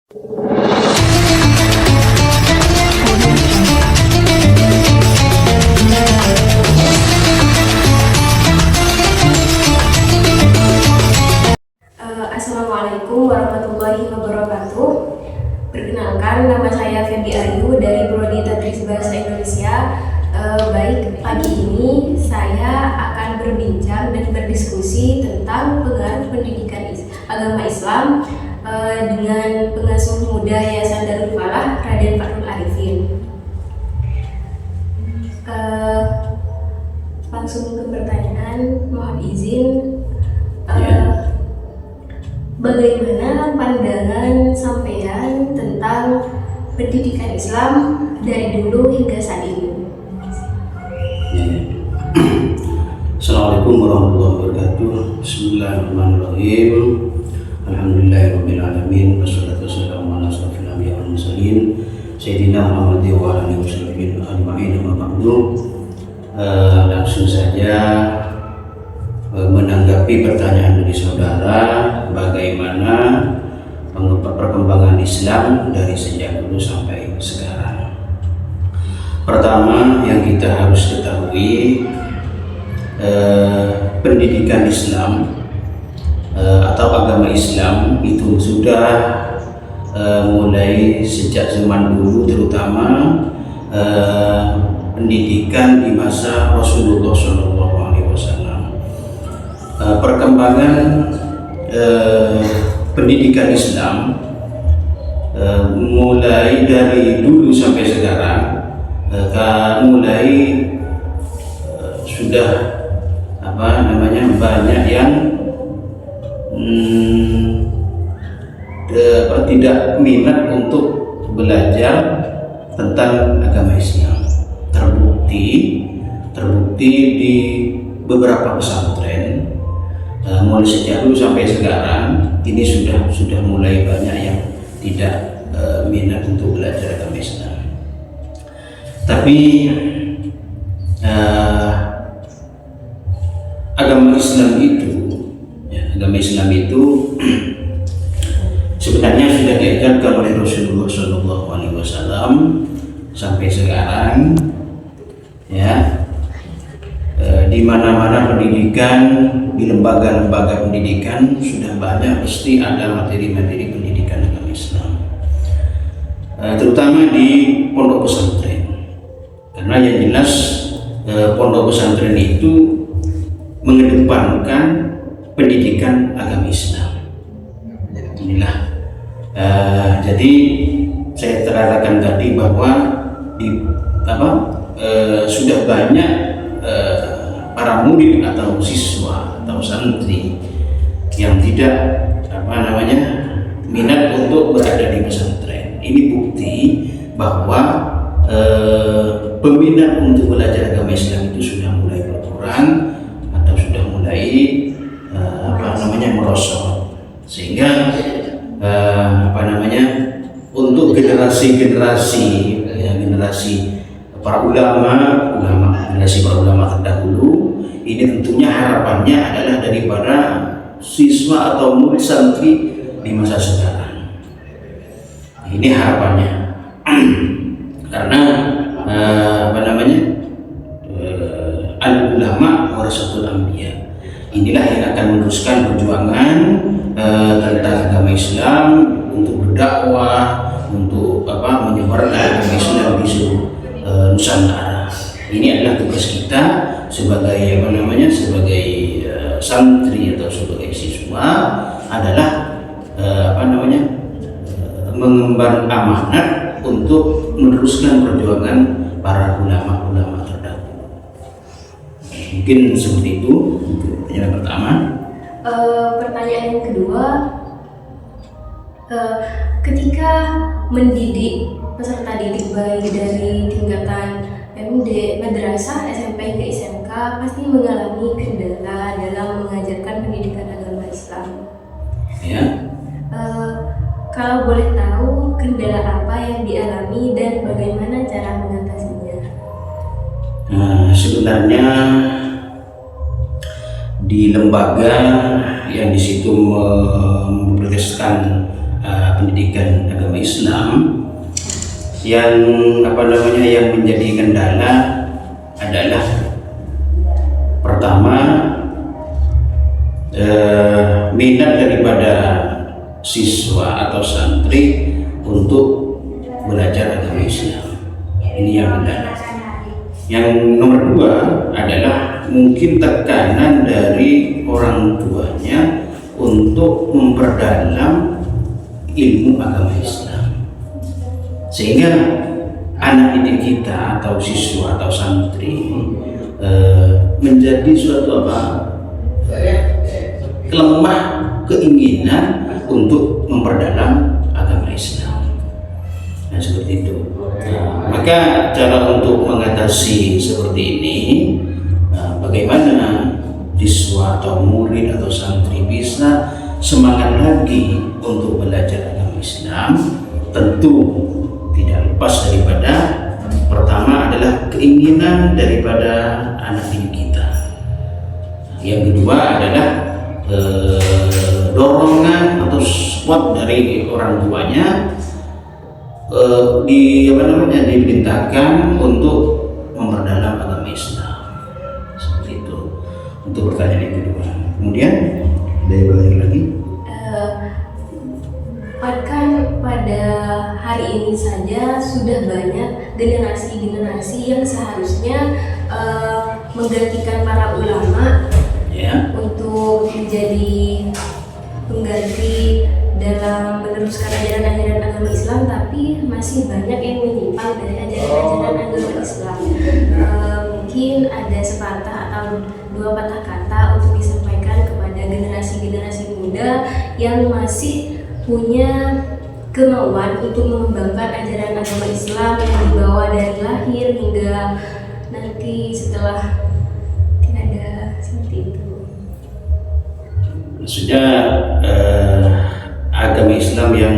Assalamualaikum warahmatullahi wabarakatuh. Perkenalkan, nama saya Febi Ayu dari Prodi Tadris Bahasa Indonesia. Baik, pagi ini saya akan berbincang dan berdiskusi tentang pengaruh pendidikan agama Islam dengan pengasuh muda Yayasan Darul Falah, Raden Fahrul Arifin. Langsung ke pertanyaan, mohon izin. Bagaimana pandangan sampean tentang pendidikan Islam dari dulu hingga saat ini? Assalamualaikum warahmatullahi wabarakatuh. Bismillahirrahmanirrahim. Alhamdulillahirabbil alamin. Wassalatu wassalamu ala asyrofil anbiya'i wal mursalin sayyidina Muhammadin wa alihi wasallam ajma'in. Amma ba'du. Langsung saja menanggapi pertanyaan dari saudara, bagaimana perkembangan Islam dari sejak dulu sampai sekarang. Pertama yang kita harus ketahui, pendidikan Islam atau agama Islam itu sudah mulai sejak zaman dulu, terutama pendidikan di masa Rasulullah SAW. Perkembangan pendidikan Islam mulai dari dulu sampai sekarang mulai sudah banyak yang tidak minat untuk belajar tentang agama Islam. Terbukti di beberapa pesantren mulai sejak dulu sampai sekarang ini sudah mulai banyak yang tidak minat untuk belajar agama Islam. Tapi agama Islam itu sebenarnya sudah diajarkan oleh Rasulullah SAW sampai sekarang, ya. Di mana-mana pendidikan, di lembaga-lembaga pendidikan sudah banyak pasti ada materi-materi pendidikan agama Islam, terutama di pondok pesantren, karena yang jelas pondok pesantren itu mengedepankan pendidikan agama Islam. Inilah jadi saya terangkan tadi bahwa sudah banyak para murid atau siswa atau santri yang tidak minat untuk berada di pesantren. Ini bukti bahwa peminat untuk belajar agama Islam itu sudah mulai berkurang atau sudah mulai merosot, sehingga untuk generasi para generasi para ulama terdahulu, ini tentunya harapannya adalah daripada siswa atau murid santri di masa sekarang. Ini harapannya karena al-ulama warasatul anbiya. Inilah yang akan meneruskan perjuangan tentang agama Islam, untuk berdakwah, untuk menyebarkan agama Islam di seluruh Nusantara. Ini adalah tugas kita sebagai santri atau sebagai siswa, adalah mengemban amanat untuk meneruskan perjuangan para ulama-ulama terdahulu. Mungkin seperti itu pertanyaan pertama. Pertanyaan yang kedua, ketika mendidik peserta didik baik dari tingkatan MD, madrasah, SMP ke SMK pasti mengalami kendala dalam mengajarkan pendidikan agama Islam. Ya. Kalau boleh tahu, kendala apa yang dialami dan bagaimana cara mengatasinya? Sebenarnya di lembaga yang di situ memprioritaskan pendidikan agama Islam, yang yang menjadi kendala adalah pertama, minat daripada siswa atau santri untuk belajar agama Islam. Ini yang kendala. Yang nomor dua adalah mungkin tekanan dari orang tuanya untuk memperdalam ilmu agama Islam, sehingga anak didik kita atau siswa atau santri menjadi suatu lemah keinginan untuk memperdalam agama Islam. Nah, seperti itu. Maka cara untuk mengatasi seperti ini, bagaimana siswa atau murid atau santri bisa semangat lagi untuk belajar agama Islam? Tentu tidak lepas daripada pertama adalah keinginan daripada anak didik kita. Yang kedua adalah dorongan atau support dari orang tuanya, diperintahkan untuk memperdalam agama Islam. Seperti itu untuk pertanyaan yang kedua. Kemudian dari belajar lagi, kan pada hari ini saja sudah banyak generasi-generasi yang seharusnya menggantikan para ulama untuk menjadi pengganti dalam meneruskan ajaran-ajaran agama Islam, tapi masih banyak yang menyimpang dari ajaran-ajaran agama Islam. Mungkin ada sepatah atau dua patah kata untuk disampaikan kepada generasi-generasi muda yang masih punya kemauan untuk mengembangkan ajaran agama Islam yang dibawa dari lahir hingga nanti setelah tiada, seperti itu. Maksudnya agama Islam yang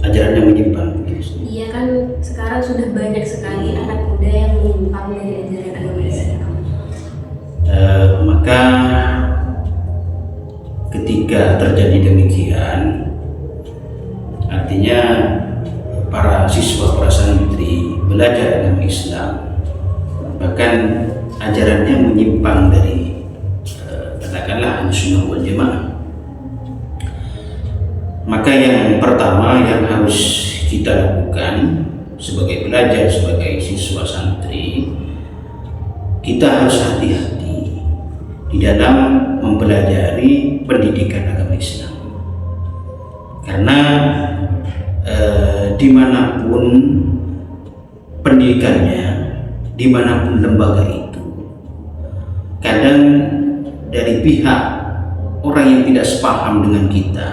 ajarannya menyimpang. Iya kan, sekarang sudah banyak sekali anak muda yang menyimpang dari ajaran agama Islam. Maka ketika terjadi demikian, artinya para siswa, para santri belajar agama Islam, bahkan ajarannya menyimpang dari katakanlah Ahlussunnah wal Jamaah, maka yang pertama yang harus kita lakukan sebagai pelajar, sebagai siswa santri, kita harus hati-hati di dalam mempelajari pendidikan agama Islam. Karena dimanapun pendidikannya, dimanapun lembaga itu, kadang dari pihak orang yang tidak sepaham dengan kita,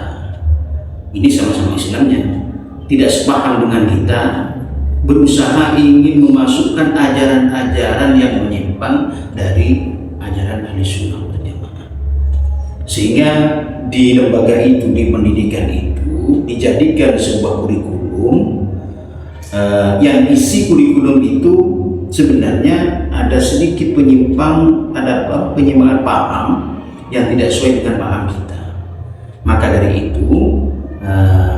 ini sama-sama Islamnya, tidak sepaham dengan kita, berusaha ingin memasukkan ajaran-ajaran yang menyimpang dari ajaran Ahlussunnah wal Jamaah, sehingga di lembaga itu, di pendidikan itu dijadikan sebuah kurikulum yang isi kurikulum itu sebenarnya ada sedikit penyimpangan paham yang tidak sesuai dengan paham kita. Maka dari itu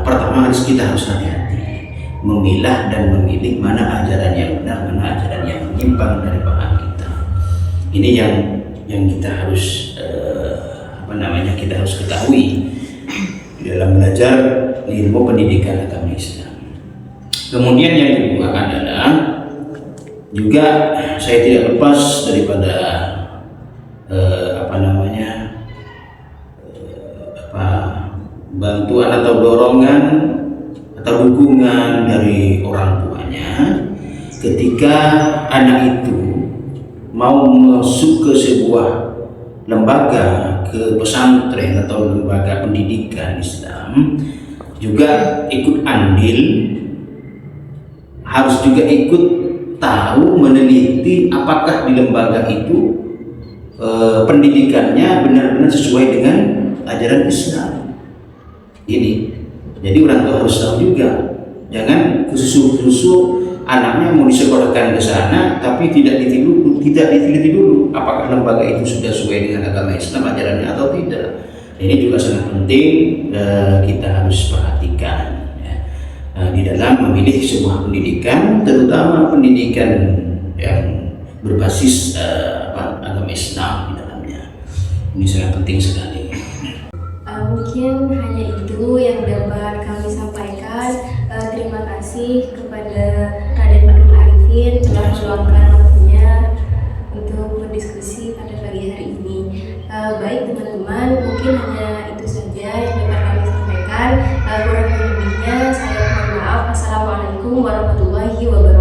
pertama kita harus hati-hati memilah dan memilih mana ajaran yang benar, mana ajaran yang menyimpang dari paham kita. Ini yang kita harus kita harus ketahui dalam belajar ilmu pendidikan agama Islam. Kemudian yang kedua adalah juga saya tidak lepas daripada bantuan atau dorongan atau dukungan dari orang tuanya ketika anak itu mau masuk ke sebuah lembaga, ke pesantren atau lembaga pendidikan Islam, juga ikut andil, harus juga ikut tahu, meneliti apakah di lembaga itu pendidikannya benar-benar sesuai dengan ajaran Islam. Ini jadi orang tua harus tahu juga, jangan khusus anaknya mau disekolahkan ke sana tapi tidak diteliti dulu apakah lembaga itu sudah sesuai dengan agama Islam ajarannya atau tidak. Ini juga sangat penting kita harus perhatikan, di dalam memilih sebuah pendidikan, terutama pendidikan yang berbasis agama Islam di dalamnya. Ini sangat penting sekali. Mungkin hanya itu yang dapat kami sampaikan. Terima kasih kepada Raden Pak Arifin telah meluangkan waktunya untuk berdiskusi pada pagi hari ini. Baik teman-teman, mungkin hanya itu saja yang dapat kami sampaikan. Kurang lebihnya saya mohon maaf. Assalamualaikum warahmatullahi wabarakatuh.